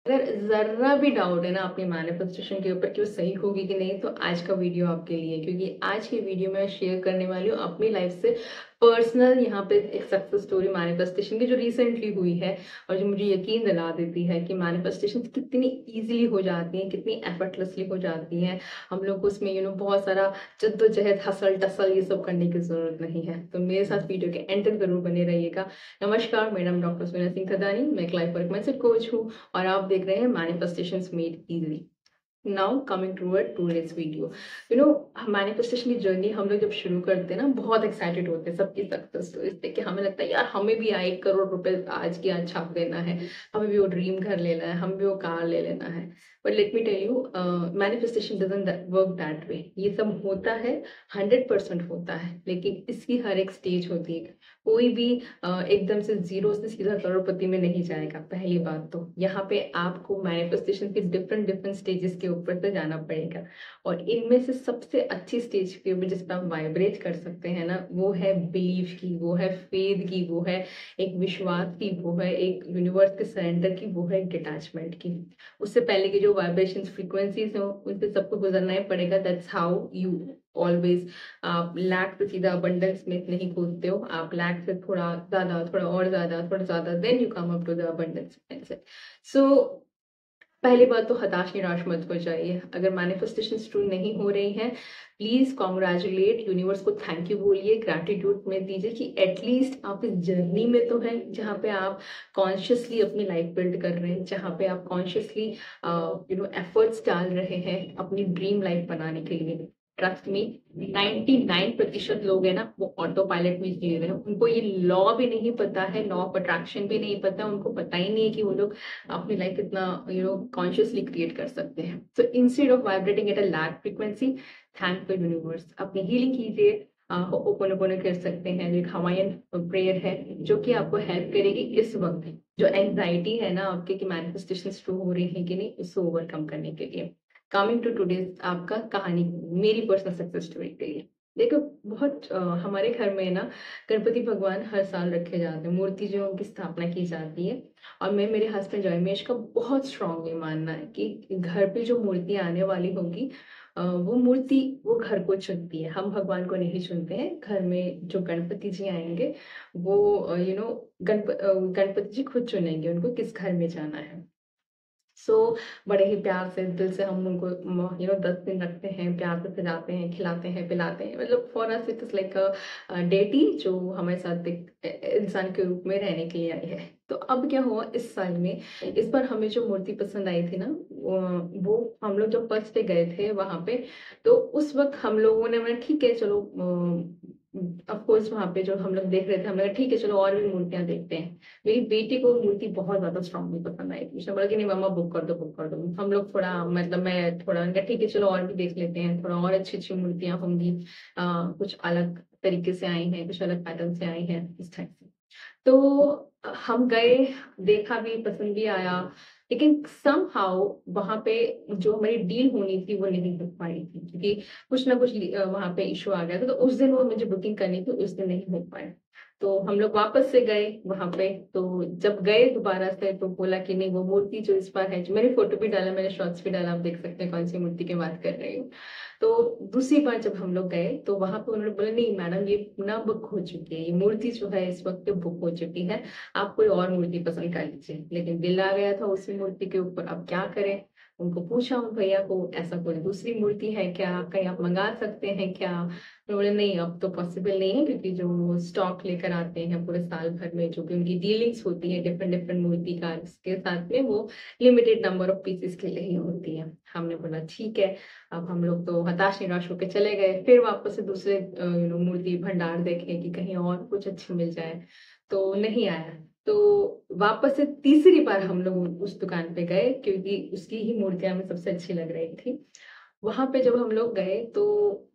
अगर ज़रा भी डाउट है ना अपनी मैनिफेस्टेशन के ऊपर कि वो सही होगी कि नहीं, तो आज का वीडियो आपके लिए है। क्योंकि आज की वीडियो में शेयर करने वाली हूँ अपनी लाइफ से पर्सनल यहाँ पे एक सक्सेस स्टोरी मैनिफेस्टेशन की जो रिसेंटली हुई है और जो मुझे यकीन दिला देती है कि मैनिफेस्टेशन कितनी ईजिली हो जाती हैं, कितनी एफर्टलेसली हो जाती हैं। हम लोग को उसमें बहुत सारा जद्दोजहद, हसल टसल ये सब करने की ज़रूरत नहीं है। तो मेरे साथ वीडियो के एंड तक ज़रूर बने रहिएगा। नमस्कार, मेरा नाम डॉक्टर सोनिया सिंह थदानी, मैं एक लाइफ वर्क माइंडसेट कोच हूँ और आप देख रहे हैं manifestations made easy. Now coming toward today's video. Manifestation की जर्नी हम लोग जब शुरू करते हैं ना, बहुत एक्साइटेड होते हैं सबकी सक्सेस स्टोरीज देख के। हमें लगता है यार हमें भी 1 करोड़ रुपए आज की आज छाप देना है, हमें भी वो ड्रीम घर लेना है, हमें भी वो कार ले लेना है। But let me tell you, manifestation doesn't work that way. ये सब होता है, 100% होता है, लेकिन इसकी हर एक स्टेज होती है। कोई भी एकदम से जीरो से सीधा करोड़पति में नहीं जाएगा। पहली बात तो यहाँ पे आपको मैनिफेस्टेशन के डिफरेंट डिफरेंट स्टेजेस के ऊपर से जाना पड़ेगा और इनमें से सबसे अच्छी स्टेज के ऊपर जिस पर आप वाइब्रेट कर सकते हैं ना, वो है बिलीफ की, वो है फेथ की, वो है एक विश्वास की, वो है एक यूनिवर्स के सरेंडर की, वो है एक डिटैचमेंट की। उससे पहले की जो वाइब्रेशन फ्रीक्वेंसीज हो उनसे सबको गुजरना ही पड़ेगा। That's how you always. आप लैक से सीधा अबंडेंस में नहीं कूदते हो, आप लैक से थोड़ा ज्यादा, थोड़ा और ज्यादा, थोड़ा ज्यादा, then you come up to the abundance mindset. So पहली बात तो हताश निराश मत हो जाइए। अगर मैनिफेस्टेशन ट्रू नहीं हो रही हैं, प्लीज कॉन्ग्रेचुलेट यूनिवर्स को, थैंक यू बोलिए, ग्रैटिट्यूड में दीजिए कि एटलीस्ट आप इस जर्नी में तो हैं जहाँ पे आप कॉन्शियसली अपनी लाइफ बिल्ड कर रहे हैं, जहाँ पे आप कॉन्शियसली एफर्ट्स डाल रहे हैं अपनी ड्रीम लाइफ बनाने के लिए। ट्रस्ट मी, 99% लोग हैं ना, वो ऑटो पायलट में जी रहे हैं। उनको ये लॉ भी नहीं पता है, लॉ ऑफ अट्रैक्शन भी नहीं पता, उनको पता ही नहीं है कि वो लोग अपनी लाइफ इतना कॉन्शियसली क्रिएट कर सकते हैं। So instead of vibrating at a lag frequency, thank the universe, अपनी हीलिंग कीजिए। ओपन कर सकते हैं, एक हवाईयन प्रेयर है जो कि आपको हेल्प करेगी इस वक्त जो एंजाइटी है ना आपके कि मैनिफेस्टेशन ट्रू हो रही है कि नहीं, उसको ओवरकम करने के लिए। कमिंग टू टुडेज आपका कहानी, मेरी पर्सनल सक्सेस स्टोरी के लिए। देखो, बहुत हमारे घर में ना गणपति भगवान हर साल रखे जाते हैं, मूर्ति जो उनकी स्थापना की जाती है। और मैं, मेरे हस्बैंड जयमेश का बहुत स्ट्रांगली मानना है कि घर पे जो मूर्ति आने वाली होगी, वो मूर्ति वो घर को चुनती है, हम भगवान को नहीं चुनते हैं। घर में जो गणपति जी आएंगे वो गणपति जी खुद चुनेंगे उनको किस घर में जाना है। सो बड़े ही प्यार से दिल से हम उनको 10 दिन रखते हैं, प्यार से सजाते हैं, खिलाते हैं, पिलाते हैं। मतलब for us it is like a deity जो हमारे साथ एक इंसान के रूप में रहने के लिए आई है। तो अब क्या हुआ इस साल में, इस बार हमें जो मूर्ति पसंद आई थी ना, वो हम लोग जब फर्स्ट डे गए थे वहां पे, तो उस वक्त हम लोगों ने बोला ठीक है चलो, ऑफ कोर्स वहां पे जो हम लोग देख रहे थे, हमने कहा ठीक है चलो और भी मूर्तियां देखते हैं। मेरी बेटी को मूर्ति बहुत ज्यादा स्ट्रांगली पसंद आई थी। उसने बोला कि नहीं मम्मा बुक कर दो, बुक कर दो। हम लोग थोड़ा, मतलब मैं थोड़ा उनका ठीक है चलो और भी देख लेते हैं, थोड़ा और अच्छी अच्छी मूर्तियां होंगी, कुछ अलग तरीके से आई हैं, कुछ अलग पैटर्न से आई हैं, इस टाइप से। तो हम गए, देखा भी, पसंद भी आया, लेकिन समहाउ वहां पे जो हमारी डील होनी थी वो नहीं हो पाई थी, क्योंकि कुछ ना कुछ वहां पे इशू आ गया था। तो उस दिन वो मुझे बुकिंग करनी थी, उस दिन नहीं हो पाया। तो हम लोग वापस से गए वहां पे। तो जब गए दोबारा से तो बोला कि नहीं, वो मूर्ति जो इस बार है, जो मैंने फोटो भी डाला, मैंने शॉर्ट्स भी डाला, आप देख सकते हैं कौन सी मूर्ति की बात कर रही हूँ। तो दूसरी बार जब हम लोग गए तो वहां पे उन्होंने बोला नहीं मैडम, ये ना बुक हो चुकी है, ये मूर्ति जो है इस वक्त बुक हो चुकी है, आप कोई और मूर्ति पसंद कर लीजिए। लेकिन बिल आ गया था उसी मूर्ति के ऊपर, अब क्या करें। उनको पूछा उन भैया को, ऐसा कोई दूसरी मूर्ति है क्या, कहीं आप मंगा सकते हैं क्या। तो बोले नहीं अब तो पॉसिबल नहीं है, क्योंकि जो स्टॉक लेकर आते हैं पूरे साल भर में, जो भी उनकी डीलिंग्स होती है डिफरेंट डिफरेंट मूर्ति का के साथ में, वो लिमिटेड नंबर ऑफ पीसेस के लिए ही होती है। हमने बोला ठीक है। अब हम लोग तो हताश निराश होकर चले गए, फिर वापस से दूसरे मूर्ति भंडार देखे कि कहीं और कुछ अच्छी मिल जाए, तो नहीं आया। तो वापस से तीसरी बार हम लोग उस दुकान पे गए, क्योंकि उसकी ही मूर्तियां हमें सबसे अच्छी लग रही थी। वहाँ पे जब हम लोग गए तो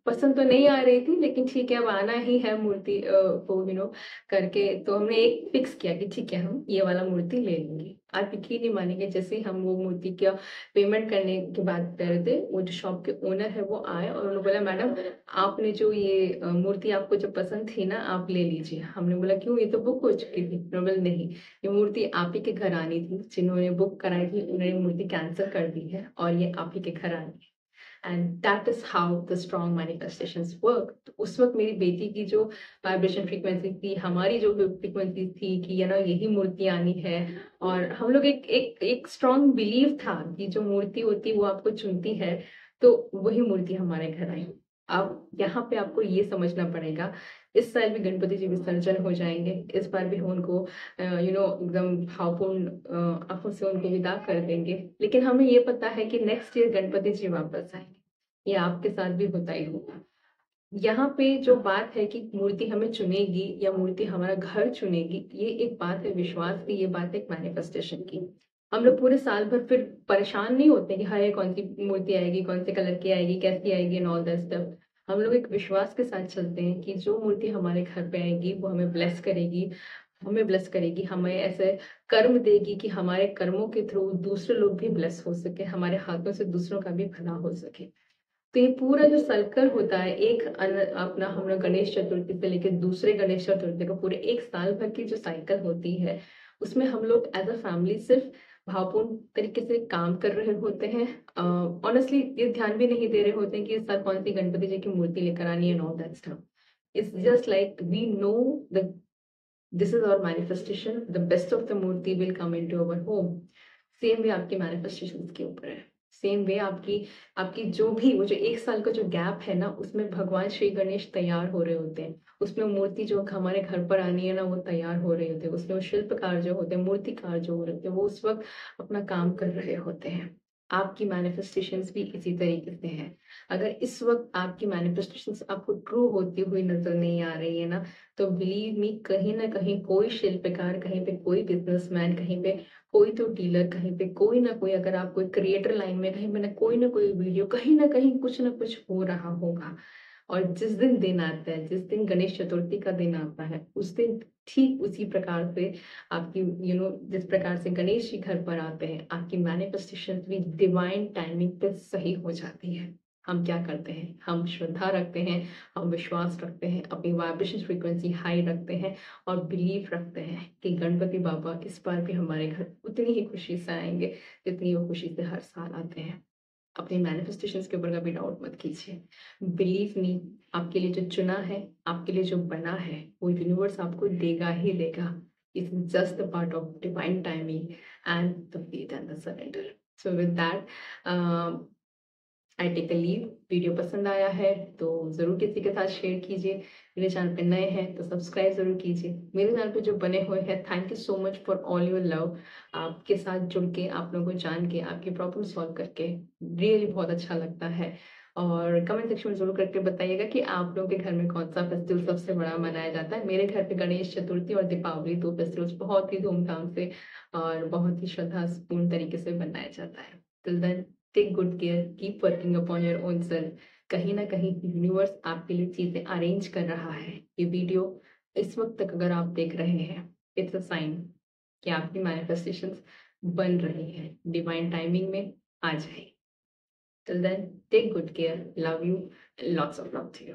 पसंद तो नहीं आ रही थी, लेकिन ठीक है अब आना ही है मूर्ति को करके, तो हमने एक फिक्स किया कि ठीक है हम ये वाला मूर्ति ले लेंगे। आप यकीन नहीं मानेंगे, जैसे ही हम वो मूर्ति का पेमेंट करने की बात कर रहे थे, वो जो शॉप के ओनर है वो आए और उन्होंने बोला मैडम आपने जो ये मूर्ति आपको जो पसंद थी ना आप ले लीजिए। हमने बोला क्यों, ये तो बुक हो चुकी थी। उन्होंने बोला नहीं, ये मूर्ति आप ही के घर आनी थी, जिन्होंने बुक कराई थी उन्होंने मूर्ति कैंसिल कर दी है और ये आप ही के घर आनी है। And that is how the strong manifestations work. तो उस वक्त मेरी बेटी की जो वाइब्रेशन फ्रीक्वेंसी थी, हमारी जो फ्रीक्वेंसी थी कि ये ना यही मूर्ति आनी है, और हम लोग एक एक एक स्ट्रॉन्ग बिलीव था कि जो मूर्ति होती है वो आपको चुनती है, तो वही मूर्ति हमारे घर आई। अब यहाँ पे आपको ये समझना पड़ेगा, इस साल भी गणपति जी विसर्जन हो जाएंगे, इस बार भी हम उनको एकदम भावपूर्ण आंखों से उनको विदा कर देंगे, लेकिन हमें ये पता है कि नेक्स्ट ईयर गणपति जी वापस आएंगे। ये आपके साथ भी होता ही होगा। यहाँ पे जो बात है कि मूर्ति हमें चुनेगी या मूर्ति हमारा घर चुनेगी, ये एक बात है विश्वास की, ये बात है एक मैनिफेस्टेशन की। हम लोग पूरे साल भर फिर परेशान नहीं होते कि हाय कौन सी मूर्ति आएगी, कौन से कलर की आएगी, कैसी आएगी एंड ऑल दैट स्टफ। हम लोग एक विश्वास के साथ चलते हैं कि जो मूर्ति हमारे घर पे आएगी वो हमें ब्लेस करेगी, हमें ब्लेस करेगी, हमें ऐसे कर्म देगी कि हमारे कर्मों के थ्रू दूसरे लोग भी ब्लेस हो सके, हमारे हाथों से दूसरों का भी भला हो सके। तो ये पूरा जो सर्कल होता है, अपना हम लोग गणेश चतुर्थी से लेकर दूसरे गणेश चतुर्थी का पूरे एक साल भर की जो साइकिल होती है, उसमें हम लोग एज अ फैमिली सिर्फ भावपूर्ण तरीके से काम कर रहे होते हैं। ऑनेस्टली ये ध्यान भी नहीं दे रहे होते हैं कि इस साल कौन सी गणपति जी की मूर्ति लेकर आनी है, all that stuff. It's just like we know the this is our manifestation, the best of the मूर्ति will come into our home. Same way आपके मैनिफेस्टेशन के ऊपर है। सेम वे आपकी आपकी जो भी वो जो एक साल का जो गैप है ना, उसमें भगवान श्री गणेश तैयार हो रहे होते हैं, उसमें मूर्ति जो हमारे घर पर आनी है ना वो तैयार हो रहे होते हैं, उसमें वो शिल्पकार जो होते हैं, मूर्तिकार जो हो रहे होते हैं, वो उस वक्त अपना काम कर रहे होते हैं। आपकी मैनिफेस्टेशंस भी इसी तरीके से हैं। अगर इस वक्त आपकी मैनिफेस्टेशंस आपको ट्रू होती हुई नजर नहीं आ रही है ना, तो बिलीव मी कहीं ना कहीं कोई शिल्पकार, कहीं पे कोई बिजनेसमैन, कहीं पे कोई तो डीलर, कहीं पे कोई ना कोई, अगर आप कोई क्रिएटर लाइन में कहीं पे ना कोई वीडियो, कहीं ना कहीं कुछ ना कुछ हो रहा होगा। और जिस दिन आता है, जिस दिन गणेश चतुर्थी का दिन आता है, उस दिन ठीक उसी प्रकार से आपकी जिस प्रकार से गणेश जी घर पर आते हैं, आपकी मैनिफेस्टेशन भी डिवाइन टाइमिंग पे सही हो जाती है। हम क्या करते हैं, हम श्रद्धा रखते हैं, हम विश्वास रखते हैं, अपनी वाइब्रेशन फ्रीक्वेंसी हाई रखते हैं और बिलीव रखते हैं कि गणपति बाबा इस बार भी हमारे घर उतनी ही खुशी से आएंगे जितनी वो खुशी से हर साल आते हैं। अपनी मैनिफेस्टेशंस के ऊपर कभी डाउट मत कीजिए। बिलीव मी, आपके लिए जो चुना है, आपके लिए जो बना है, वो यूनिवर्स आपको देगा ही देगा। It's just the part of divine timing and the faith and the surrender. So with that I take a leave. Video पसंद आया है तो ज़रूर किसी के साथ शेयर कीजिए। मेरे चैनल पे नए हैं तो सब्सक्राइब ज़रूर कीजिए। मेरे चैनल पे जो बने हुए हैं, thank you so much for all your love. आपके साथ जुड़ के, आप लोगों को जान के, आपकी प्रॉब्लम सॉल्व करके रियली बहुत अच्छा लगता है। और कमेंट सेक्शन में ज़रूर करके बताइएगा कि आप लोगों के घर में कौन सा फेस्टिवल सबसे बड़ा मनाया जाता है। मेरे घर पे गणेश चतुर्थी और दीपावली, 2 फेस्टिवल्स बहुत ही धूमधाम से और बहुत ही श्रद्धापूर्ण तरीके से मनाया जाता है। Till then, take good care, keep working upon your own self. कहीं ना कहीं यूनिवर्स आपके लिए चीजें अरेंज कर रहा है। ये वीडियो इस वक्त तक अगर आप देख रहे हैं, इट्स अ साइन कि आपकी मैनिफेस्टेशंस बन रही है, डिवाइन टाइमिंग में आ जाए। Till then, take good care, love you, lots of love to you.